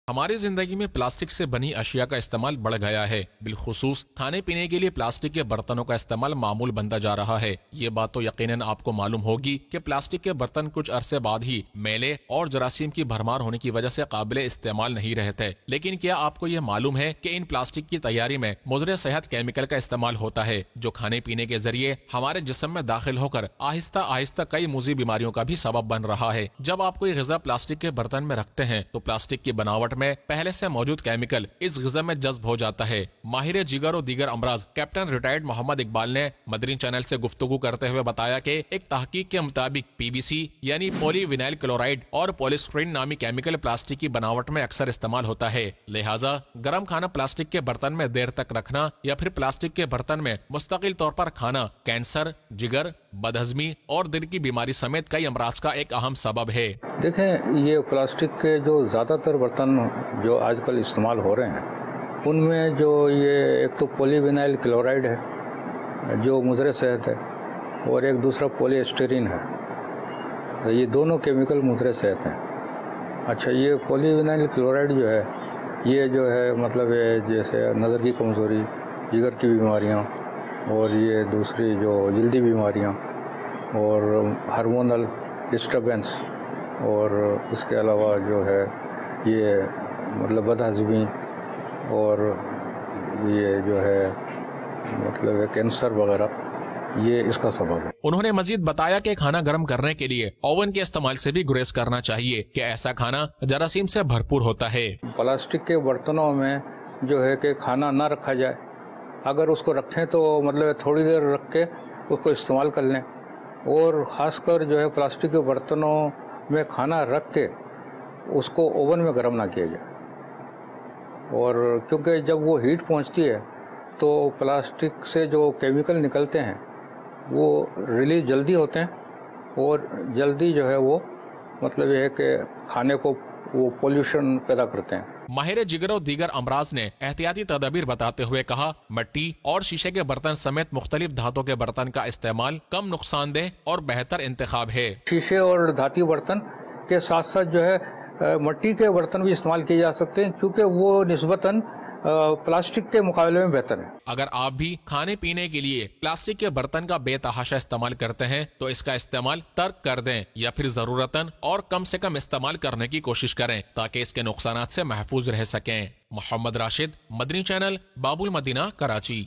हमारी जिंदगी में प्लास्टिक से बनी अशिया का इस्तेमाल बढ़ गया है। बिलखुसूस खाने पीने के लिए प्लास्टिक के बर्तनों का इस्तेमाल मामूल बनता जा रहा है। ये बात तो यकीनन आपको मालूम होगी कि प्लास्टिक के बर्तन कुछ अरसे बाद ही मैले और जरासीम की भरमार होने की वजह से काबिले इस्तेमाल नहीं रहते। लेकिन क्या आपको ये मालूम है कि इन प्लास्टिक की तैयारी में मुज़र सेहत केमिकल का इस्तेमाल होता है, जो खाने पीने के जरिए हमारे जिस्म में दाखिल होकर आहिस्ता आहिस्ता कई मुज़ी बीमारियों का भी सबब बन रहा है। जब आप कोई ग़िज़ा प्लास्टिक के बर्तन में रखते हैं तो प्लास्टिक की बनावट में पहले से मौजूद केमिकल इस ग़िज़ा में जज्ब हो जाता है। माहिर जिगर और दीगर अमराज कैप्टन रिटायर्ड मोहम्मद इकबाल ने मदनी चैनल से गुफ्तगू करते हुए बताया कि एक तहकीक के मुताबिक पीवीसी यानी पॉलीविनाइल क्लोराइड और पॉलीस्टीरीन नामी केमिकल प्लास्टिक की बनावट में अक्सर इस्तेमाल होता है। लिहाजा गर्म खाना प्लास्टिक के बर्तन में देर तक रखना या फिर प्लास्टिक के बर्तन में मुस्तकिल तौर पर खाना कैंसर, जिगर, बदहजमी और दिल की बीमारी समेत कई अमराज का एक अहम सबब है। देखें, ये प्लास्टिक के जो ज़्यादातर बर्तन जो आजकल इस्तेमाल हो रहे हैं उनमें जो ये एक तो पॉलीविनाइल क्लोराइड है जो मुज़र सेहत है और एक दूसरा पॉलीस्टीरीन है। तो ये दोनों केमिकल मुज़र सेहत हैं। अच्छा, ये पॉलीविनाइल क्लोराइड जो है मतलब ये जैसे नज़र की कमज़ोरी, जिगर की बीमारियाँ और ये दूसरी जो जल्दी बीमारियाँ और हार्मोनल डिस्टर्बेंस और इसके अलावा जो है ये मतलब बदहज़मी और ये जो है मतलब कैंसर वगैरह, ये इसका सबब है। उन्होंने मजीद बताया कि खाना गर्म करने के लिए ओवन के इस्तेमाल से भी गुरेज करना चाहिए कि ऐसा खाना जरासीम से भरपूर होता है। प्लास्टिक के बर्तनों में जो है कि खाना ना रखा जाए, अगर उसको रखें तो मतलब थोड़ी देर रख के उसको इस्तेमाल कर लें। और ख़ासकर जो है प्लास्टिक के बर्तनों में खाना रख के उसको ओवन में गर्म ना किया जाए। और क्योंकि जब वो हीट पहुंचती है तो प्लास्टिक से जो केमिकल निकलते हैं वो रिलीज जल्दी होते हैं और जल्दी जो है वो मतलब ये है कि खाने को वो पोल्यूशन पैदा करते हैं। माहिर जिगर और दीगर अमराज ने एहतियाती तदबीर बताते हुए कहा, मिट्टी और शीशे के बर्तन समेत मुख्तलिफ धातुओं के बर्तन का इस्तेमाल कम नुकसानदेह और बेहतर इंतखाब है। शीशे और धातु बर्तन के साथ साथ जो है मिट्टी के बर्तन भी इस्तेमाल किए जा सकते हैं क्योंकि वो निस्बतन प्लास्टिक के मुकाबले में बेहतर है। अगर आप भी खाने पीने के लिए प्लास्टिक के बर्तन का बेतहाशा इस्तेमाल करते हैं तो इसका इस्तेमाल तर्क कर दें या फिर जरूरतन और कम से कम इस्तेमाल करने की कोशिश करें ताकि इसके नुकसानात से महफूज रह सकें। मोहम्मद राशिद, मदनी चैनल, बाबुल मदीना, कराची।